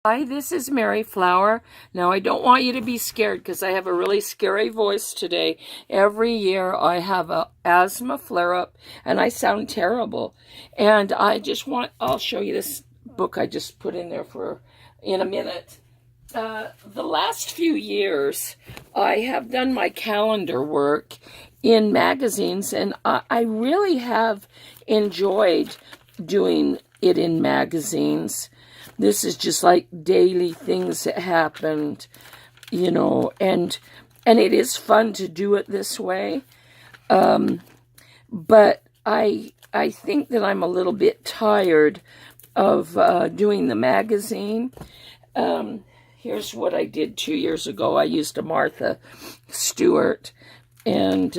Hi, this is Mary Flower. Now, I don't want you to be scared because I have a really scary voice today. Every year I have a asthma flare-up and I sound terrible. And I'll show you this book I just put in there in a minute. The last few years, I have done my calendar work in magazines, and I really have enjoyed doing it in magazines. This is just like daily things that happened, and it is fun to do it this way. But I think that I'm a little bit tired of doing the magazine. Here's what I did 2 years ago. I used a Martha Stewart, and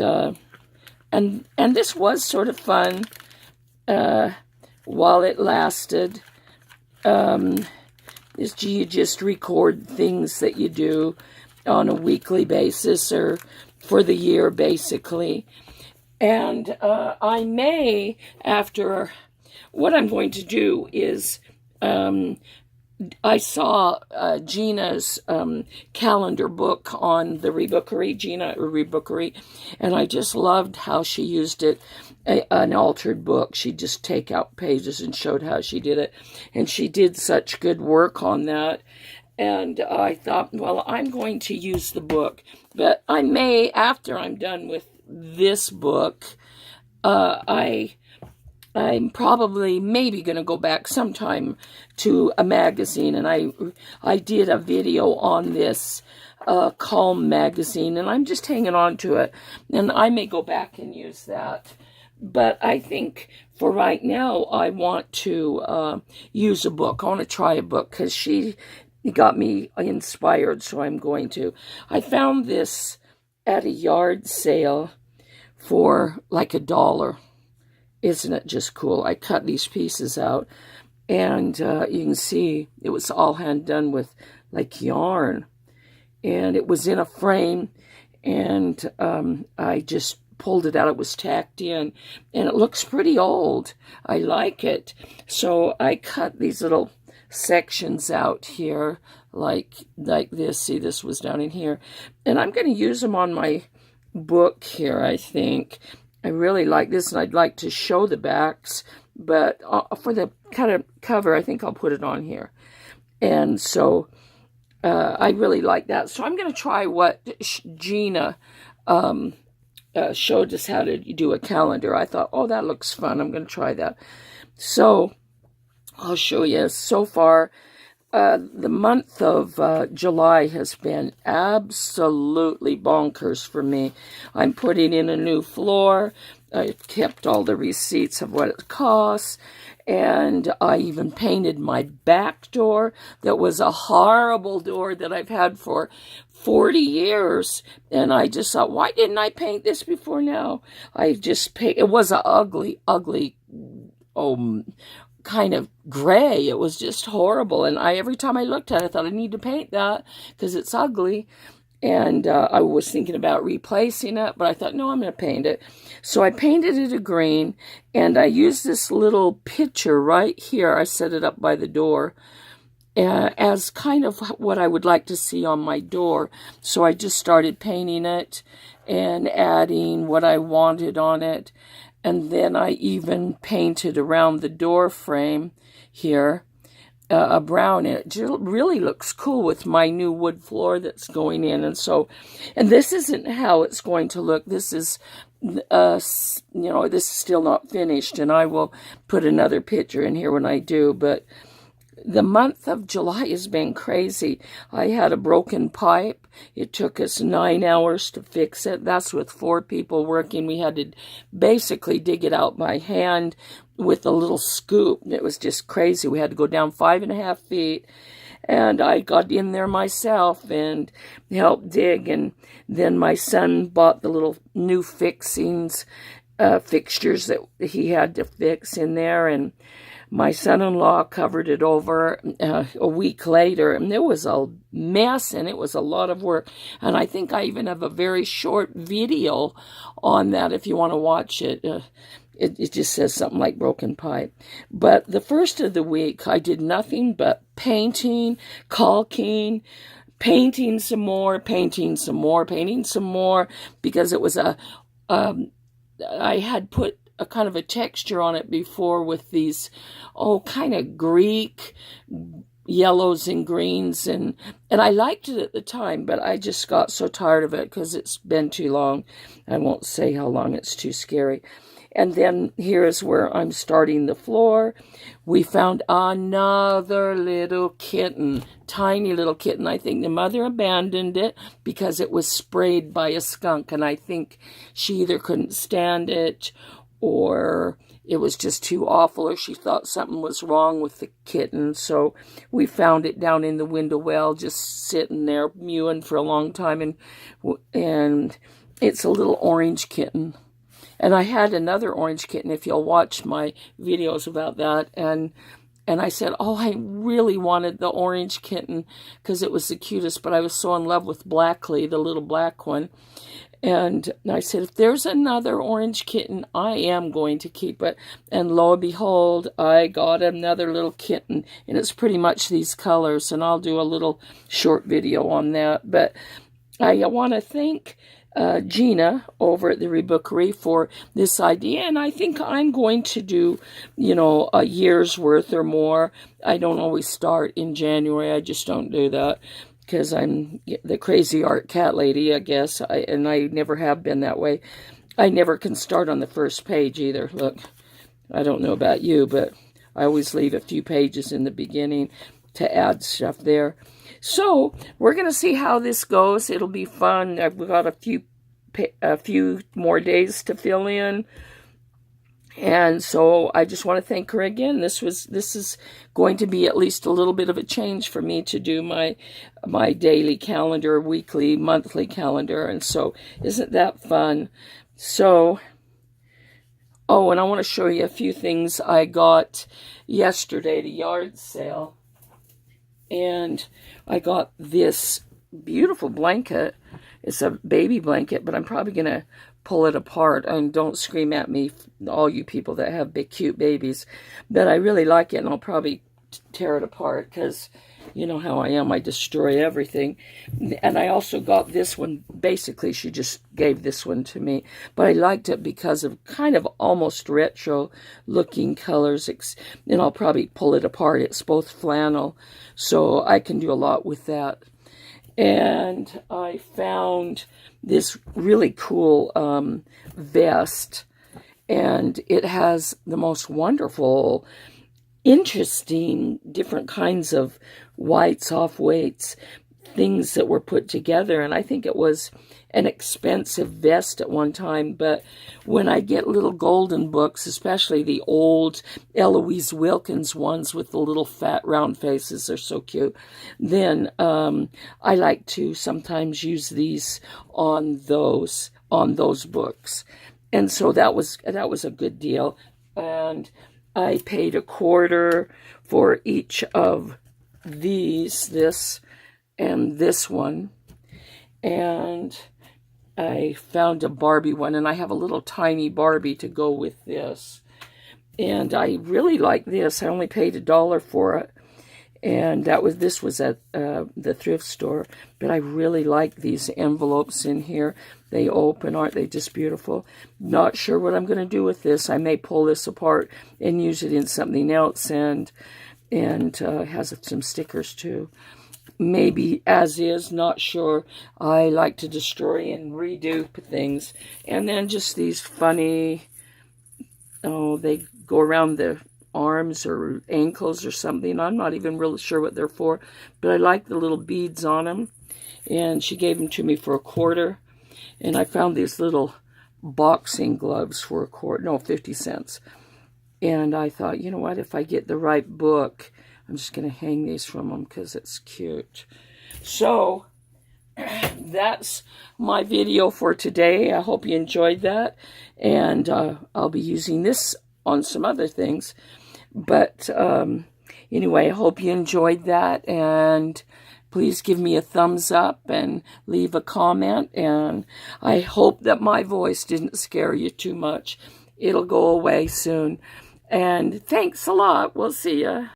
this was sort of fun while it lasted. You just record things that you do on a weekly basis or for the year, basically. And I may, after, what I'm going to do is, I saw Gina's calendar book on the Rebookery, Gina Rebookery, and I just loved how she used it, an altered book. She'd just take out pages and showed how she did it, and she did such good work on that. And I thought, well, I'm going to use the book, but I may, after I'm done with this book, I'm probably maybe going to go back sometime to a magazine, and I did a video on this Calm magazine, and I'm just hanging on to it, and I may go back and use that. But I think for right now, I want to use a book. I want to try a book because she got me inspired, so I'm going to. I found this at a yard sale for like $1. Isn't it just cool? I cut these pieces out, and you can see it was all hand done with like yarn, and it was in a frame, and I just pulled it out. It was tacked in, and it looks pretty old. I like it. So I cut these little sections out here like this. See, this was down in here, and I'm going to use them on my book here, I think. I really like this, and I'd like to show the backs, but for the kind of cover, I think I'll put it on here. And so I really like that. So I'm going to try what Gina showed us how to do a calendar. I thought, oh, that looks fun. I'm going to try that. So I'll show you. So far, the month of July has been absolutely bonkers for me. I'm putting in a new floor. I kept all the receipts of what it costs. And I even painted my back door. That was a horrible door that I've had for 40 years. And I just thought, why didn't I paint this before now? It was an ugly, kind of gray. It was just horrible, and every time I looked at it, I thought I need to paint that because it's ugly. And I was thinking about replacing it, but I thought, no, I'm going to paint it. So I painted it a green, and I used this little picture right here. I set it up by the door as kind of what I would like to see on my door. So I just started painting it and adding what I wanted on it. And then I even painted around the door frame here a brown. It really looks cool with my new wood floor that's going in. And this isn't how it's going to look. This is, this is still not finished. And I will put another picture in here when I do. But the month of July has been crazy. I had a broken pipe. It took us 9 hours to fix it. That's with 4 people working. We had to basically dig it out by hand with a little scoop. It was just crazy. We had to go down 5.5 feet. And I got in there myself and helped dig. And then my son bought the little new fixtures that he had to fix in there. And my son-in-law covered it over a week later, and it was a mess, and it was a lot of work. And I think I even have a very short video on that if you want to watch it. It just says something like broken pipe. But the first of the week, I did nothing but painting, caulking, painting some more, painting some more, painting some more, because it was I had put a kind of a texture on it before with these, kind of Greek yellows and greens, and I liked it at the time, but I just got so tired of it because it's been too long. I won't say how long, it's too scary. And then here is where I'm starting the floor. We found another little kitten, tiny little kitten. I think the mother abandoned it because it was sprayed by a skunk, and I think she either couldn't stand it or it was just too awful, or she thought something was wrong with the kitten. So we found it down in the window well, just sitting there mewing for a long time, and it's a little orange kitten. And I had another orange kitten, if you'll watch my videos about that, and I said, I really wanted the orange kitten because it was the cutest, but I was so in love with Blackley, the little black one. And I said, if there's another orange kitten, I am going to keep it. And lo and behold, I got another little kitten, and it's pretty much these colors, and I'll do a little short video on that. But I want to thank Gina over at the Rebookery for this idea, and I think I'm going to do, a year's worth or more. I don't always start in January. I just don't do that because I'm the crazy art cat lady, I guess, and I never have been that way. I never can start on the first page either. Look, I don't know about you, but I always leave a few pages in the beginning to add stuff there. So we're going to see how this goes. It'll be fun. I've got a few more days to fill in. And so I just want to thank her again. This is going to be at least a little bit of a change for me to do my daily calendar, weekly, monthly calendar. And so isn't that fun? So, and I want to show you a few things I got yesterday at a yard sale. And I got this beautiful blanket. It's a baby blanket, but I'm probably going to pull it apart. And don't scream at me, all you people that have big, cute babies. But I really like it, and I'll probably tear it apart because you know how I am. I destroy everything. And I also got this one. Basically, she just gave this one to me. But I liked it because of kind of almost retro-looking colors. And I'll probably pull it apart. It's both flannel, so I can do a lot with that. And I found this really cool vest, and it has the most wonderful, interesting, different kinds of whites, off-whites, things that were put together. And I think it was an expensive vest at one time, but when I get little golden books, especially the old Eloise Wilkins ones with the little fat round faces, they're so cute, then I like to sometimes use these on those books. And so that was a good deal. And I paid $0.25 for each of these, this and this one. And I found a Barbie one, and I have a little tiny Barbie to go with this. And I really like this. I only paid $1 for it. And this was at the thrift store. But I really like these envelopes in here. They open, aren't they just beautiful? Not sure what I'm going to do with this. I may pull this apart and use it in something else, and has some stickers too. Maybe as is, not sure. I like to destroy and redo things. And then just these funny, they go around the arms or ankles or something. I'm not even really sure what they're for, but I like the little beads on them. And she gave them to me for $0.25. And I found these little boxing gloves for $0.25, 50 cents. And I thought, you know what, if I get the right book, I'm just going to hang these from them because it's cute. So that's my video for today. I hope you enjoyed that. And I'll be using this on some other things. But anyway, I hope you enjoyed that. And please give me a thumbs up and leave a comment. And I hope that my voice didn't scare you too much. it'll go away soon. And thanks a lot. We'll see ya.